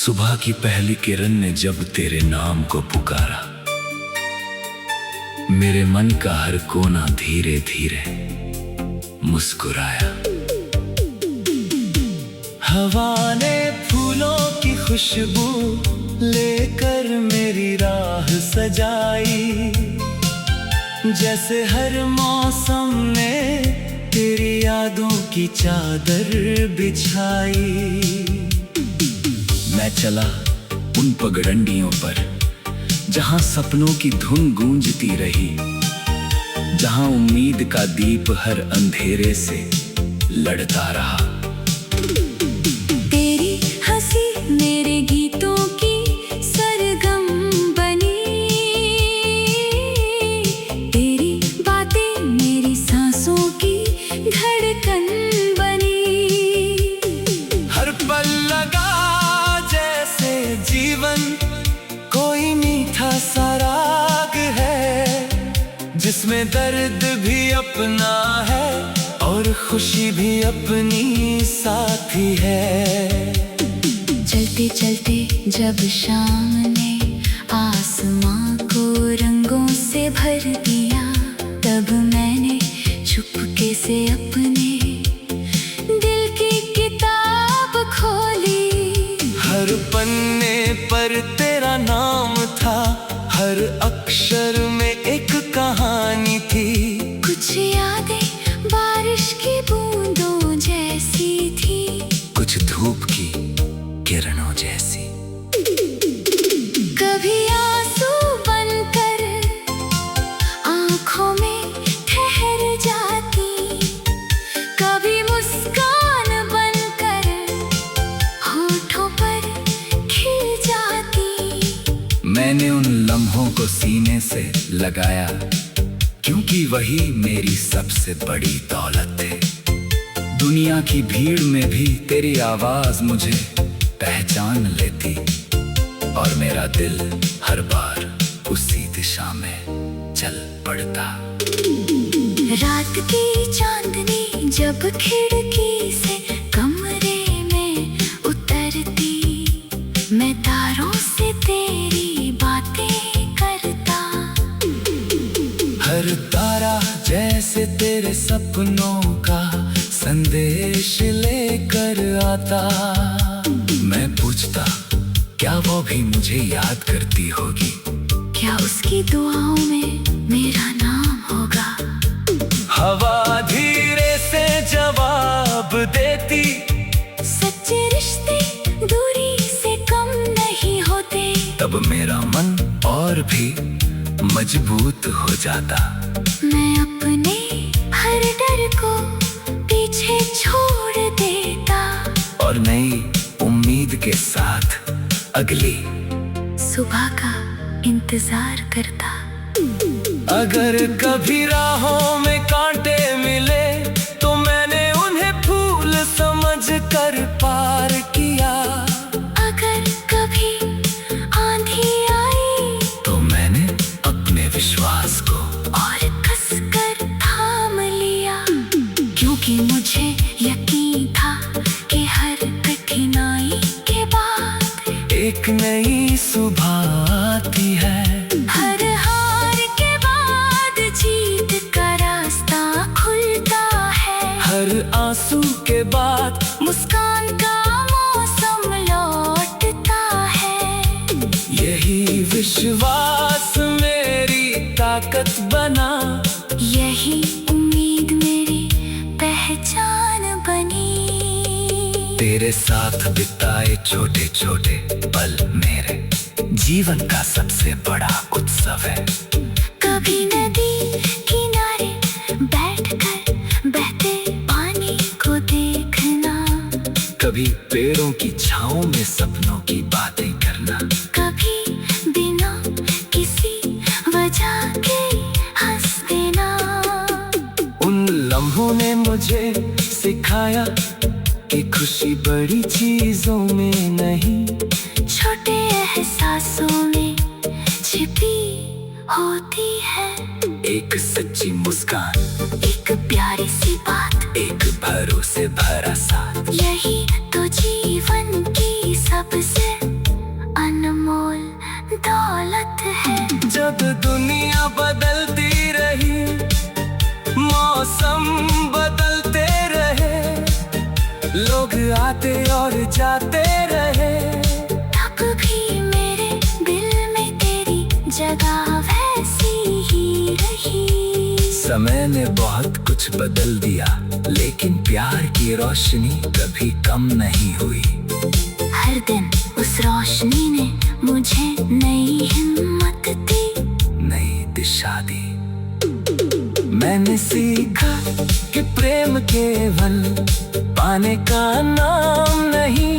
सुबह की पहली किरण ने जब तेरे नाम को पुकारा, मेरे मन का हर कोना धीरे धीरे मुस्कुराया। हवा ने फूलों की खुशबू लेकर मेरी राह सजाई, जैसे हर मौसम ने तेरी यादों की चादर बिछाई। मैं चला उन पगडंडियों पर जहां सपनों की धुन गूंजती रही, जहां उम्मीद का दीप हर अंधेरे से लड़ता रहा। तेरी हंसी मेरे गीतों की सरगम बनी, तेरी बातें मेरी सांसों की धड़कन बनी। हर पल लगा जैसे जीवन कोई मीठा सा राग है, जिसमें दर्द भी अपना है और खुशी भी अपनी साथी है। चलते चलते जब शाम ने आसमां को रंगों से भर दिया, तब मैंने चुपके से अपने दिल की किताब खोली। हर पन्ने पर तेरा नाम था, हर अक्षर में एक कहानी थी। कुछ यादें बारिश की बूंदों जैसी थी, कुछ धूप की किरणों जैसी। कभी आंसू बनकर आंखों में ठहर जाती, कभी मुस्कान बनकर होठों पर खिल जाती। मैंने उन लम्हों को सीने से लगाया, क्योंकि वही मेरी सबसे बड़ी दौलत है। दुनिया की भीड़ में भी तेरी आवाज मुझे पहचान लेती, और मेरा दिल हर बार उसी दिशा में चल पड़ता। रात की चांदनी जब खिड़की से कमरे में उतरती, मैं तारों से तेरी बातें करता। हर तारा जैसे तेरे सपनों का संदेश लेकर आता। मैं पूछता, क्या वो भी मुझे याद करती होगी? क्या उसकी दुआओं में मेरा नाम होगा? हवा धीरे से जवाब देती, सच्चे रिश्ते दूरी से कम नहीं होते। तब मेरा मन और भी मजबूत हो जाता। मैं अपने हर डर को पीछे छोड़ देता, और नई उम्मीद के साथ अगली सुबह का इंतजार करता। अगर कभी राहों में कांटे मिले, तो मैंने उन्हें फूल समझ कर पार किया। अगर कभी आंधी आई, तो मैंने अपने विश्वास को और कसकर थाम लिया, क्योंकि मुझे यकीन था कि हर कठिनाई के बाद एक नई सुबह आती है। हर हार के बाद जीत का रास्ता खुलता है। हर आंसू के बाद मुस्कान का मौसम लौटता है। यही विश्वास मेरी ताकत बना, यही उम्मीद मेरी पहचान बनी। तेरे साथ बिताए छोटे छोटे पल मेरे जीवन का सबसे बड़ा उत्सव है। कभी नदी किनारे बैठकर बहते पानी को देखना, कभी पेड़ों की छांव में सपनों की बातें करना, कभी बिना किसी वजह के हंस देना। उन लम्हों ने मुझे सिखाया कि खुशी बड़ी चीजों में नहीं, छोटे एहसासों में छिपी होती है। एक सच्ची मुस्कान, एक प्यारी सी बात, एक भरोसे भरा साथ। यही तो जीवन की सबसे दौलत है। जब दुनिया बदलती रही, मौसम बदलते रहे, लोग आते और जाते रहे, तब भी मेरे दिल में तेरी जगह वैसी ही रही। समय ने बहुत कुछ बदल दिया, लेकिन प्यार की रोशनी कभी कम नहीं हुई। हर दिन उस रोशनी ने मुझे नई हिम्मत दी, नई दिशा दी। मैंने सीखा कि प्रेम केवल पाने का नाम नहीं,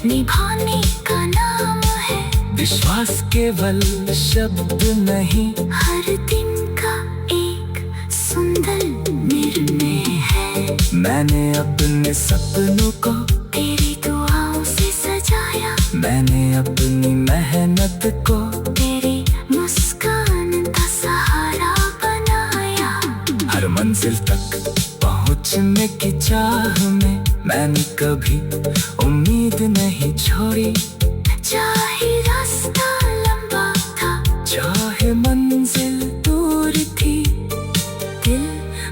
निभाने का नाम है। विश्वास केवल शब्द नहीं, हर दिन का एक सुंदर निर्णय है। मैंने अपने सपनों को तेरी दुआओं से सजाया, मैंने अपनी मेहनत को तेरी मुस्कान का सहारा बनाया। हर मंजिल तक पहुंचने की चाह में मैंने कभी उम्मीद नहीं छोड़ी। चाहे रास्ता लंबा था, चाहे मंजिल दूर थी, दिल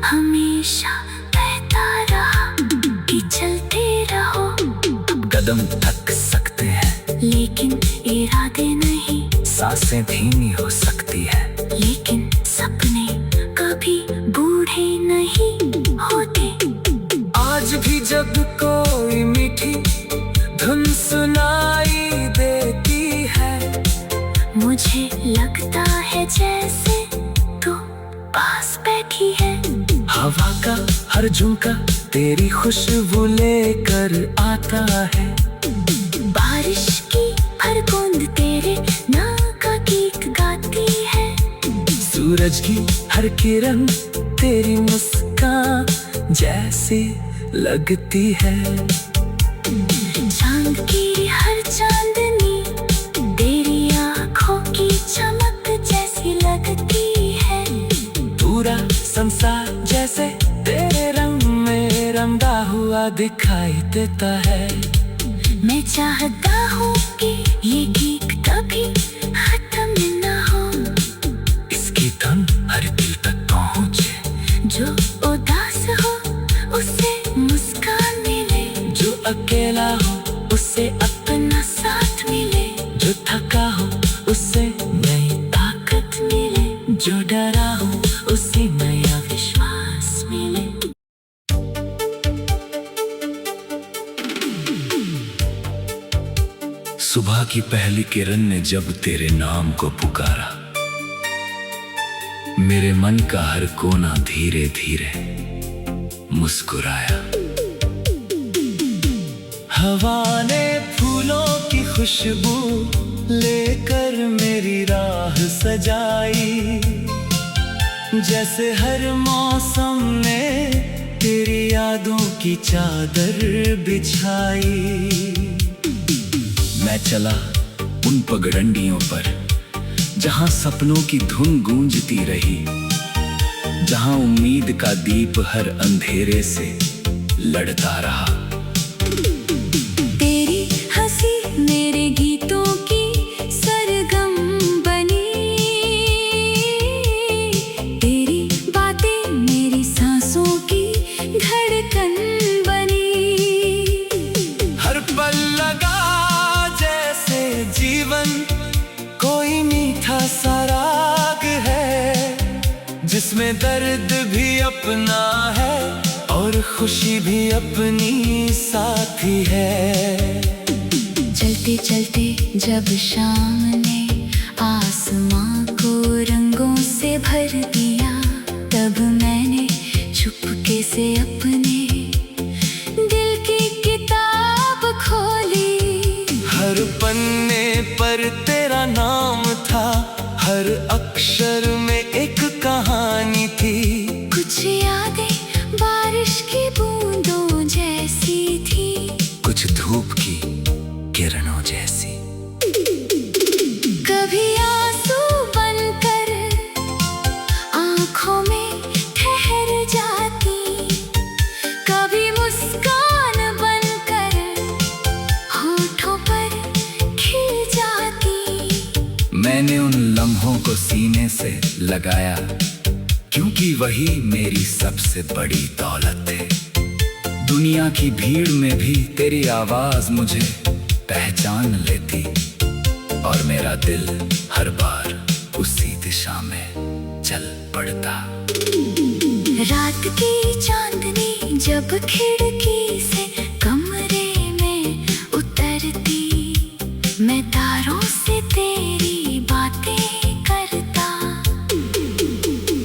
हमेशा कहता रहा कि चलते रहो। कदम थक सकते हैं, लेकिन इरादे नहीं। सांसें धीमी हो सकती है, लेकिन सपने कभी बूढ़े नहीं होते। आज भी जब कोई मीठी धुन सुनाई देती है, मुझे लगता है जैसे तू पास बैठी है। हवा का हर झोंका तेरी खुशबू लेकर आता है, बारिश की हर बूंद तेरे नाम का गीत गाती है। सूरज की हर किरण तेरी मुस्कान जैसी लगती है। चांद की हर चांदनी तेरी आँखों की चमक जैसी लगती है। पूरा संसार जैसे तेरे रंग में रंगा हुआ दिखाई देता है। मैं चाहता हूँ कि ये गीत कभी खत्म न हो, इसकी धुन हर दिल तक पहुँचे। जो उदास हो उसे मुस्कान मिले, जो अकेला हो उसे अपना साथ मिले, जो थका हो उसे नई ताकत मिले, जो डरा हो उसे नया विश्वास मिले। सुबह की पहली किरण ने जब तेरे नाम को पुकारा, मेरे मन का हर कोना धीरे धीरे मुस्कुराया। हवा ने फूलों की खुशबू लेकर मेरी राह सजाई, जैसे हर मौसम ने तेरी यादों की चादर बिछाई। मैं चला उन पगडंडियों पर जहां सपनों की धुन गूंजती रही, जहां उम्मीद का दीप हर अंधेरे से लड़ता रहा। तेरी हंसी मेरे गीतों की सरगम बनी, तेरी बातें मेरी सांसों की धड़कन बनी। हर पल लगा जैसे जीवन कोई मीठा सा राग है, जिसमें दर्द भी अपना है और खुशी भी अपनी साथी है। चलते चलते जब शाम ने आसमां को रंगों से भर दिया, तब मैंने चुपके से अपने दिल की किताब खोली। हर पन्ने पर तेरा नाम था, हर अक्षर में एक कहानी थी। कुछ यादें बारिश की बूंदों जैसी थी, कुछ धूप की किरणों जैसी। कभी आंसू बनकर आँखों में ठहर जाती, कभी मुस्कान बनकर होठों पर खिल जाती। मैंने लगाया, क्योंकि वही मेरी सबसे बड़ी दौलत है। दुनिया की भीड़ में भी तेरी आवाज मुझे पहचान लेती, और मेरा दिल हर बार उसी दिशा में चल पड़ता। रात की चांदनी जब खिड़की से कमरे में उतरती, मैं तारों से तेरी बातें करता।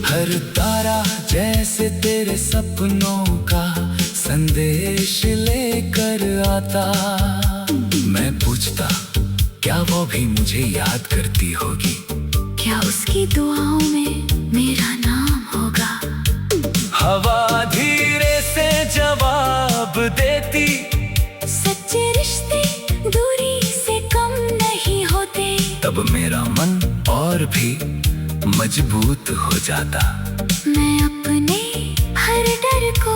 हर तारा जैसे तेरे सपनों का संदेश लेकर आता। मैं पूछता, क्या वो भी मुझे याद करती होगी? क्या उसकी दुआओं में मेरा नाम होगा? हवा धीरे से जवाब देती, सच्चे रिश्ते दूरी से कम नहीं होते। तब मेरा मन और भी मजबूत हो जाता। मैं अपने हर डर को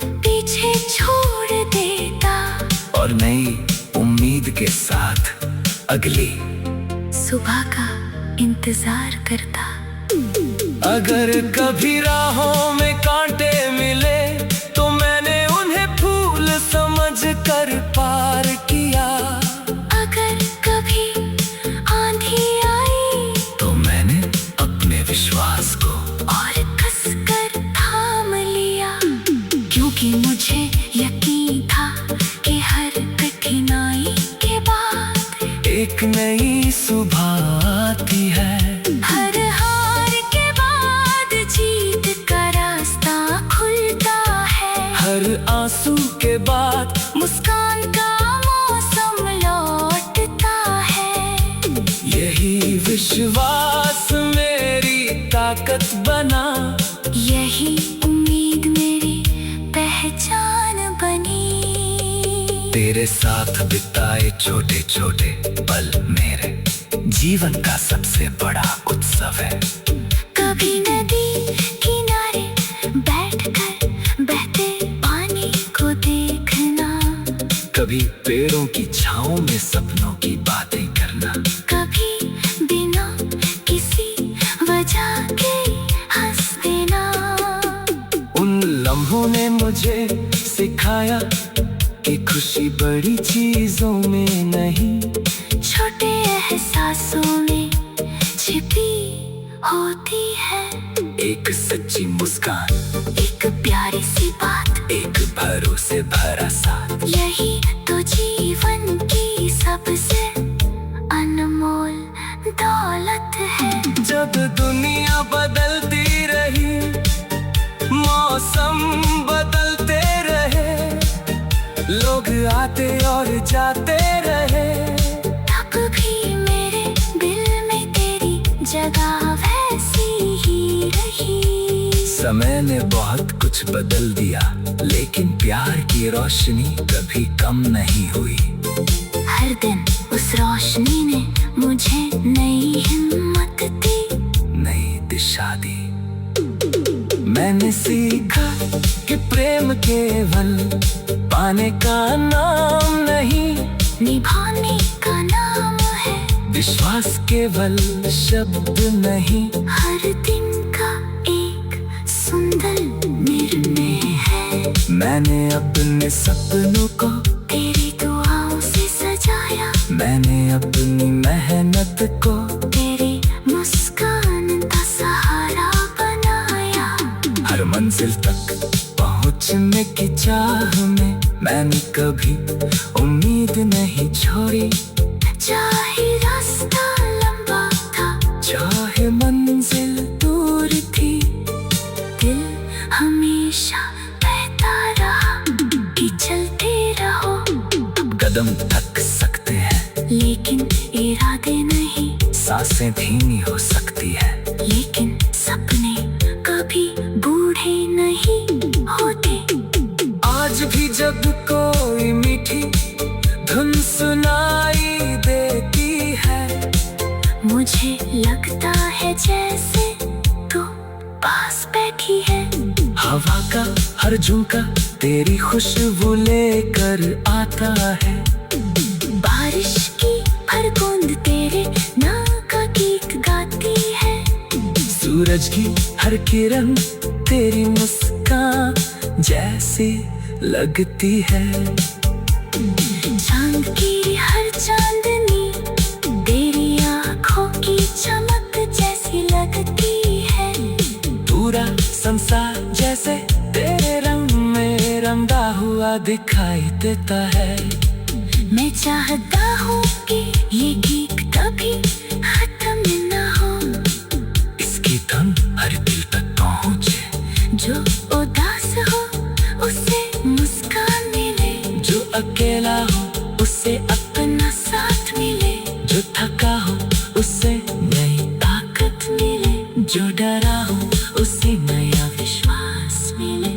पीछे छोड़ देता, और नई उम्मीद के साथ अगली सुबह का इंतजार करता। अगर कभी राहों में कांटे मिले, तो मैंने उन्हें फूल समझ कर पार किया। अगर कभी आंधी आई, तो मैंने अपने विश्वास को और कसकर थाम लिया, क्योंकि मुझे यकीन था कि हर कठिनाई के बाद एक नई सुबह आती है। हर हार के बाद जीत का रास्ता खुलता है। हर आंसू के बाद मुस्कान का मौसम लौटता है। यही विश्वास मेरी ताकत बना, यही उम्मीद मेरी पहचान बनी। तेरे साथ बिताए छोटे छोटे पल मेरे जीवन का सबसे बड़ा उत्सव है। कभी नदी किनारे बैठकर बहते पानी को देखना, कभी पेड़ों की छांव में सपनों की बातें करना, कभी बिना किसी वजह के हंस देना। उन लम्हों ने मुझे सिखाया कि खुशी बड़ी चीजों में नहीं, छोटे एहसासों में छिपी होती है। एक सच्ची मुस्कान, एक प्यारी सी बात, एक भरोसे भरा साथ, यही तो जीवन की सबसे अनमोल दौलत है। जब दुनिया बदलती रही, मौसम बदलते रहे, लोग आते और जाते रहे, तब भी मेरे दिल में तेरी जगह वैसी ही रही। समय ने बहुत कुछ बदल दिया, लेकिन प्यार की रोशनी कभी कम नहीं हुई। हर दिन उस रोशनी ने मुझे नई हिम्मत दी, नई दिशा दी। मैंने सीखा कि प्रेम केवल पाने का नाम नहीं, निभाने का नाम है। विश्वास केवल शब्द नहीं, हर दिन का एक सुंदर निर्णय है। मैंने अपने सपनों को तेरी दुआओं से सजाया, मैंने अपनी मेहनत को तेरी मुस्कान का सहारा बनाया। हर मंजिल तक पहुंचने की चाह में मैंने कभी उम्मीद नहीं छोड़ी। चाहे रास्ता लंबा था, चाहे मंजिल दूर थी, दिल हमेशा कहता रहा कि चलते रहो। कदम थक सकते हैं, लेकिन इरादे नहीं। सांसें धीमी हो सकती है, लेकिन सपने कभी बूढ़े नहीं होते। आज भी जब कोई मीठी धुन सुनाई देती है, मुझे लगता है जैसे तू पास बैठी है। हवा का हर झोंका तेरी खुशबू लेकर आता है। बारिश की हर बूंद तेरे नाम का गीत गाती है। सूरज की हर किरण तेरी मुस्कान जैसी लगती है। चांद की हर चांदनी तेरी आँखों की चमक जैसी लगती है। पूरा संसार जैसे तेरे रंग में रंगा हुआ दिखाई देता है। मैं चाहता हूँ कि ये गीत कभी खत्म न हो, इसकी धुन हर दिल तक पहुँचे। जो उदास हो उसे मुस्कान मिले, जो अकेला हो उसे अपना साथ मिले, जो थका हो उसे नई ताकत मिले, जो डरा हो उसे नया विश्वास मिले।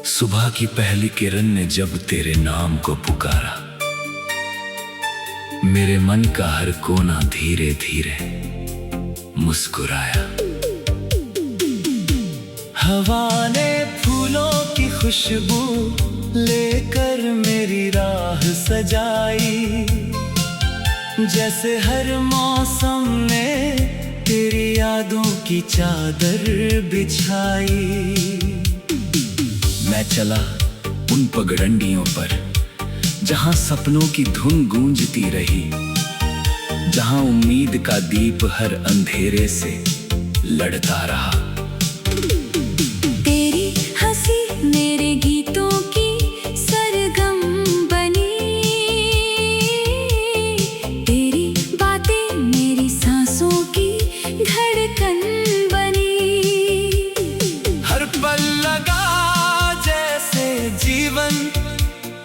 सुबह की पहली किरण ने जब तेरे नाम को पुकारा, मेरे मन का हर कोना धीरे धीरे मुस्कुराया। हवा ने फूलों की खुशबू लेकर मेरी राह सजाई, जैसे हर मौसम ने तेरी यादों की चादर बिछाई। मैं चला उन पगडंडियों पर जहां सपनों की धुन गूंजती रही, जहां उम्मीद का दीप हर अंधेरे से लड़ता रहा। तेरी हंसी मेरे गीतों की सरगम बनी, तेरी बातें मेरी सांसों की धड़कन बनी। हर पल लगा जैसे जीवन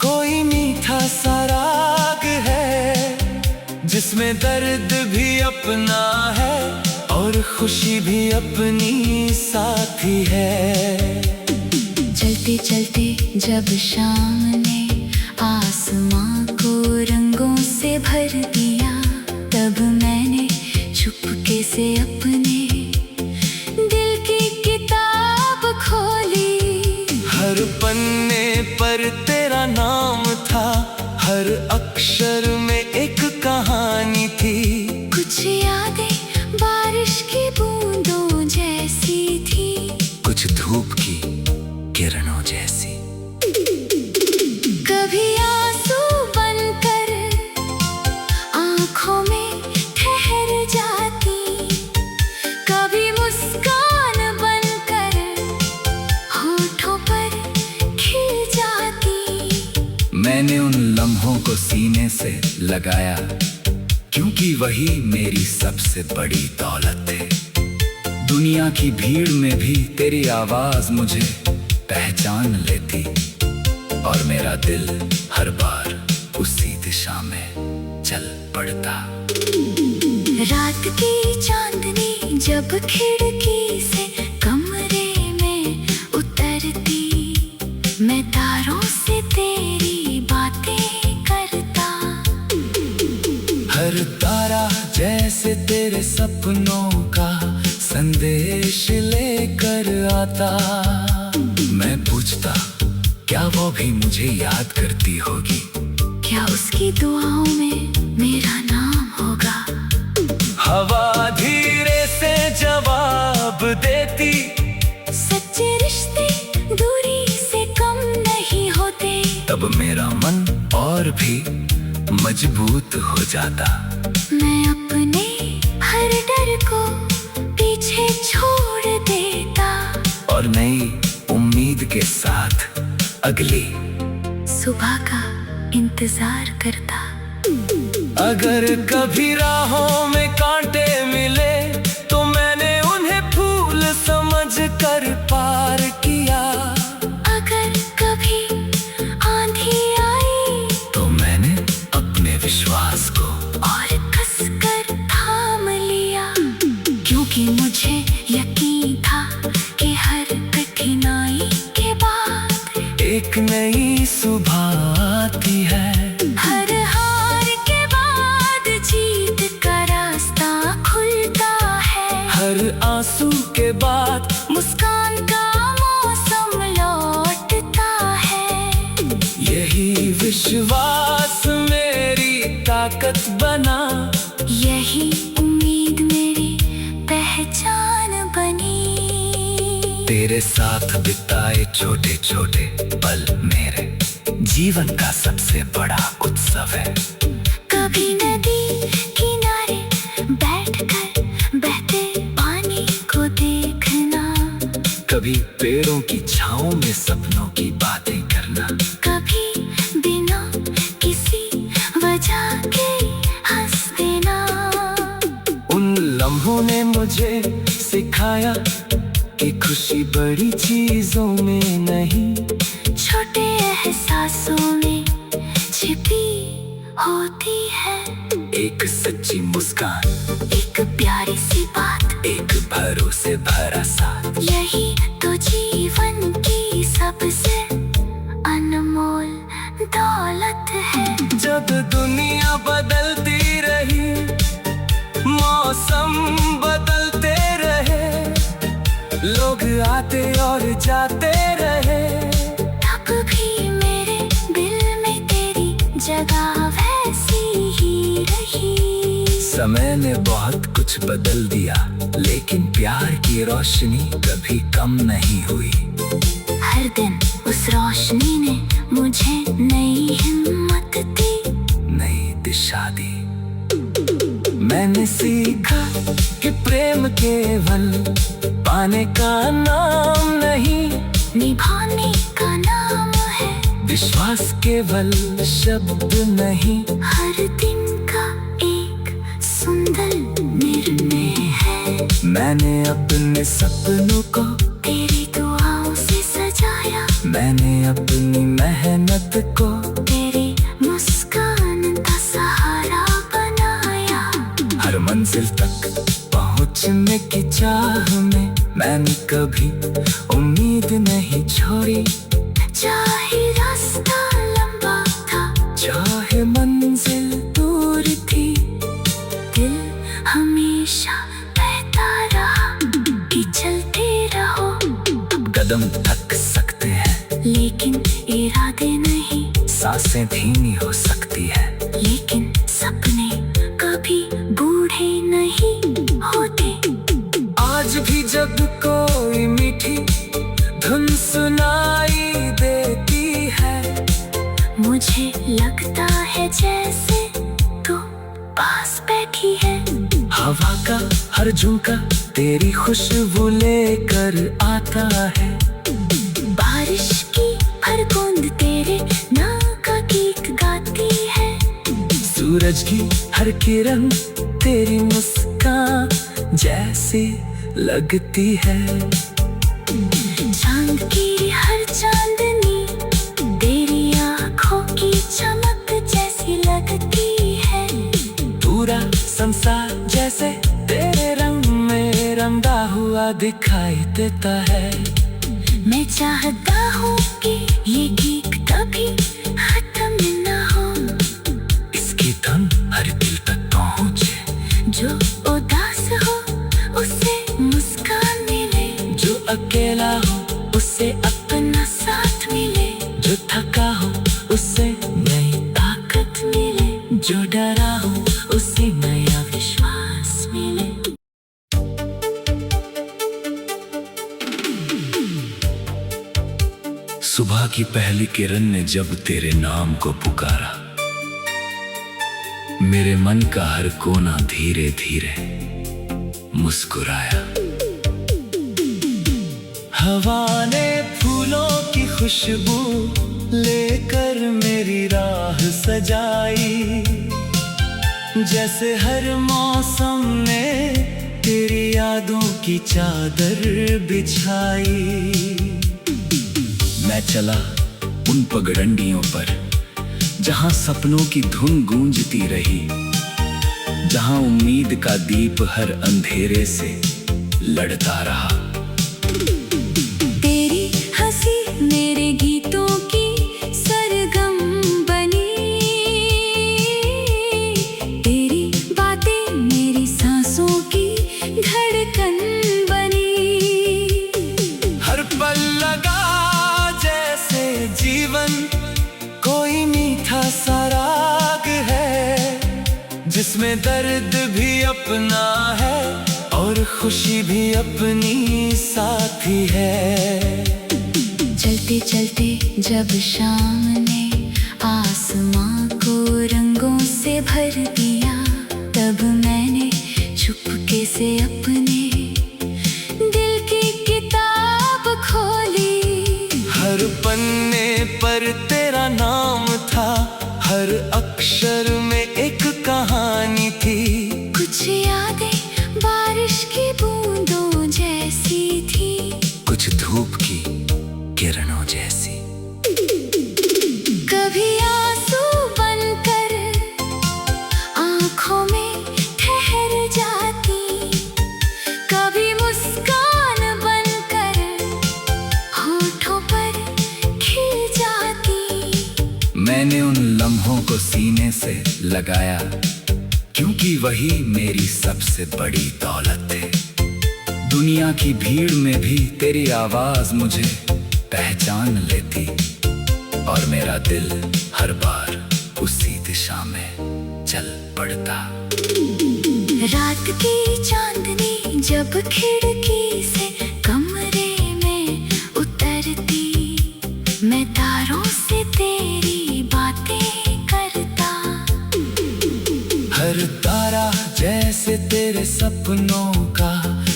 कोई मीठा सा राग है, जिसमें दर्द भी अपना है और खुशी भी अपनी साथी है। चलते चलते जब शाम ने आसमां को रंगों से भर दिया, तब मैंने चुपके से अपने दिल की किताब खोली। हर पन्ने पर तेरा नाम था, हर अक्षर में एक कहानी थी। कुछ यादें बारिश की बूंदों जैसी थी, कुछ धूप की किरणों जैसी। कभी आंसू बनकर आंखों में ठहर जाती, कभी मुस्कान बनकर होठों पर खिल जाती। मैंने उन लम्हों को सीने से लगाया, क्योंकि वही मेरी सबसे बड़ी दौलत है। दुनिया की भीड़ में भी तेरी आवाज मुझे पहचान लेती, और मेरा दिल हर बार उसी दिशा में चल पड़ता। रात की चांदनी जब खिड़की से कमरे में उतरती, मैं तारों से तेरी बातें करता। हर तारा जैसे तेरे सपनों का संदेश लेकर आता। मैं पूछता, क्या वो भी मुझे याद करती होगी? क्या उसकी दुआओं में मेरा नाम होगा? हवा धीरे से जवाब देती, सच्चे रिश्ते दूरी से कम नहीं होते। तब मेरा मन और भी मजबूत हो जाता। मैं अपने हर डर को पीछे छोड़ देता, और नई उम्मीद के साथ अगली सुबह का इंतजार करता। अगर कभी राहों में कांटे मिले, तो मैंने उन्हें फूल समझ कर पार किया। अगर कभी आंधी आई, तो मैंने अपने विश्वास को और कसकर थाम लिया, क्योंकि मुझे यकीन था कि हर कठिनाई के बाद एक नई सुबह आती है। हर हार के बाद जीत का रास्ता खुलता है। हर आंसू के बाद मुस्कान का मौसम लौटता है। यही विश्वास मेरी ताकत ताकत बना। यही उम्मीद मेरी पहचान बनी। तेरे साथ बिताए छोटे छोटे पल मेरे जीवन का सबसे बड़ा उत्सव है। कभी नदी किनारे बैठकर बहते पानी को देखना, कभी पेड़ों की छांव में सपनों की बातें करना, कभी बिना किसी वजह के हंस देना। उन लम्हों ने मुझे सिखाया कि खुशी बड़ी चीजों में नहीं, छोटे एहसासों में छिपी होती है। एक सच्ची मुस्कान, एक प्यारी सी बात, एक भरोसे भरा साथ, यही तो जीवन की सबसे अनमोल दौलत है। जब दुनिया बदलती रही, मौसम बदलते रहे, लोग आते और जाते रहे, तब भी मेरे दिल में तेरी जगह वैसी ही रही। समय ने बहुत कुछ बदल दिया, लेकिन प्यार की रोशनी कभी कम नहीं हुई। हर दिन उस रोशनी ने मुझे नई हिम्मत दी, नई दिशा दी। मैंने सीखा कि प्रेम केवल पाने का नाम नहीं, निभाने का नाम है। विश्वास केवल शब्द नहीं, हर दिन का एक सुंदर निर्णय है। मैंने अपने सपनों को तेरी दुआओं से सजाया, मैंने अपनी मेहनत को तेरी मुस्कान का सहारा बनाया। हर मंजिल तक पहुंचने की चाह में मैंने कभी उम्मीद नहीं छोड़ी। चाहे रास्ता लंबा था, चाहे मंजिल दूर थी, दिल हमेशा कहता रहा कि चलते रहो। कदम थक सकते हैं, लेकिन इरादे नहीं, सांसें धीमी हो सकती है, लेकिन सपने कभी बूढ़े नहीं होते। आज भी जब कोई मीठी धुन सुनाई देती है, मुझे लगता है जैसे तू पास बैठी है। हवा का हर झोंका तेरी खुशबू लेकर आता है, बारिश की हर बूंद तेरे नाम का गीत गाती है। सूरज की हर किरण तेरी मुस्कान जैसी लगती है। चांद की हर चांदनी तेरी आँखों की चमक जैसी लगती है। पूरा संसार जैसे तेरे रंग में रंगा हुआ दिखाई देता है। मैं चाहता हूँ कि ये गीत कभी खत्म न हो, इसकी धुन हर दिल तक पहुँचे। जो उदास हो उसे मुस्कान मिले, जो अकेला हो उसे अपना साथ मिले, जो थका हो उसे नई ताकत मिले, जो डरा हो उसे नया विश्वास मिले। सुबह की पहली किरण ने जब तेरे नाम को पुकारा, मेरे मन का हर कोना धीरे धीरे मुस्कुराया। हवा ने फूलों की खुशबू लेकर मेरी राह सजाई, जैसे हर मौसम में तेरी यादों की चादर बिछाई। मैं चला उन पगडंडियों पर जहां सपनों की धुन गूंजती रही, जहां उम्मीद का दीप हर अंधेरे से लड़ता रहा। तेरी हंसी मेरे गीतों की सरगम बनी, तेरी बातें मेरी सांसों की धड़कन बनी। हर पल लगा जैसे जीवन कोई मीठा सा राग है, इसमें दर्द भी अपना है और खुशी भी अपनी साथी है। चलते चलते जब शाम ने आसमां को रंगों से भर दिया, तब मैंने चुपके से अपने दिल की किताब खोली। हर पन्ने पर तेरा नाम था, हर अक्षर में एक कहानी थी। कुछ यादें बारिश की बूंदों जैसी थी, कुछ धूप की किरणों जैसी। कभी आंसू बनकर आंखों में ठहर जाती, कभी मुस्कान बनकर होठों पर खिल जाती। मैंने उन लम्हों को सीने से लगाया, क्योंकि वही मेरी सबसे बड़ी दौलत है। दुनिया की भीड़ में भी तेरी आवाज मुझे पहचान लेती, और मेरा दिल हर बार उसी दिशा में चल पड़ता। रात की चांदनी जब खिड़की से कमरे में उतरती, मैं तारों से तेरी बातें करता। हर तारा जैसे तेरे सपनों का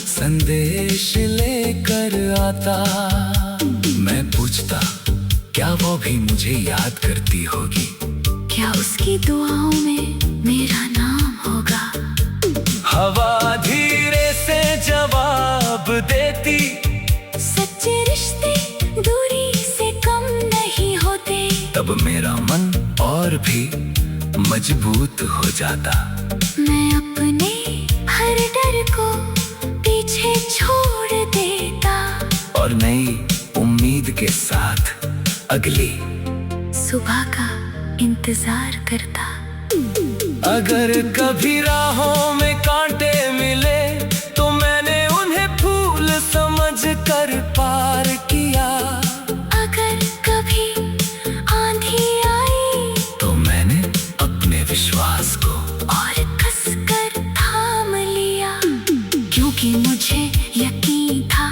संदेश लेकर आता। मैं पूछता, क्या वो भी मुझे याद करती होगी? क्या उसकी दुआओं में मेरा नाम होगा? हवा धीरे से जवाब देती, सच्चे रिश्ते दूरी से कम नहीं होते। तब मेरा मन और भी मजबूत हो जाता। मैं अपने हर डर को पीछे छोड़ देता, और नई उम्मीद के साथ अगली सुबह का इंतजार करता। अगर कभी राहों में कांटे मिले, तो मैंने उन्हें फूल समझ कर पार किया। अगर कभी आंधी आई, तो मैंने अपने विश्वास को और कसकर थाम लिया, क्योंकि मुझे यकीन था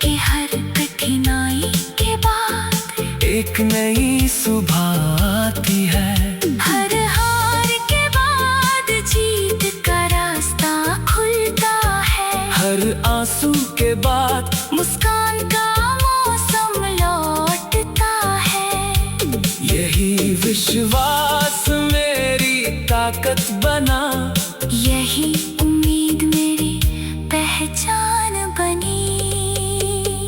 कि हर कठिनाई के बाद एक नई सुबह आती है। हर हार के बाद जीत का रास्ता खुलता है। हर आंसू के बाद मुस्कान का मौसम लौटता है। यही विश्वास मेरी ताकत बना, यही उम्मीद मेरी पहचान बनी।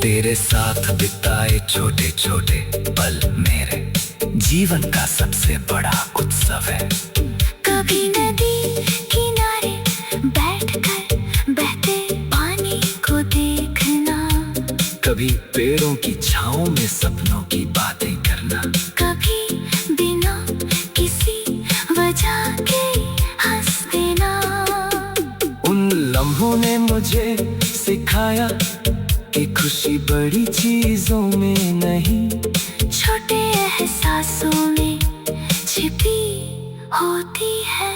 तेरे साथ बिताए छोटे छोटे पल मेरे जीवन का सबसे बड़ा उत्सव है। कभी नदी किनारे बैठकर बहते पानी को देखना, कभी पेड़ों की छांव में सपनों की बातें करना, कभी बिना किसी वजह के हंस देना। उन लम्हों ने मुझे सिखाया कि खुशी बड़ी चीजों में नहीं, छोटे एहसासों में छिपी होती है।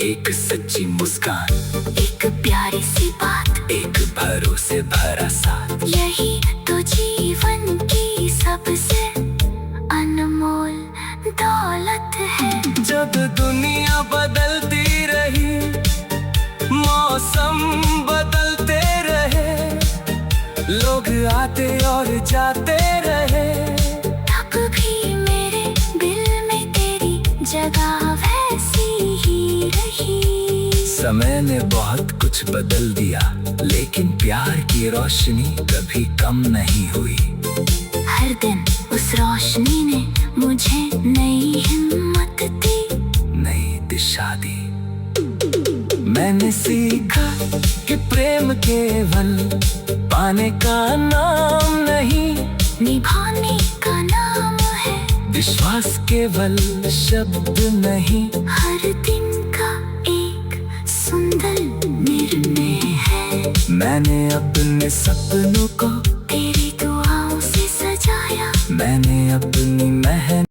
एक सच्ची मुस्कान, एक प्यारी सी बात, एक भरोसे भरा साथ, यही तो जीवन की सबसे अनमोल दौलत है। जब दुनिया बदलती रही, मौसम बदलते रहे, लोग आते और जाते रहे, तब भी मेरे दिल में तेरी जगह वैसी ही रही। समय ने बहुत कुछ बदल दिया, लेकिन प्यार की रोशनी कभी कम नहीं हुई। हर दिन उस रोशनी ने मुझे नई हिम्मत दी, नई दिशा दी। मैंने सीखा कि प्रेम केवल पाने का नाम नहीं, निभाने का नाम है। विश्वास केवल शब्द नहीं, हर दिन का एक सुंदर निर्णय है। मैंने अपने सपनों को तेरी दुआओं से सजाया, मैंने अपनी मेहनत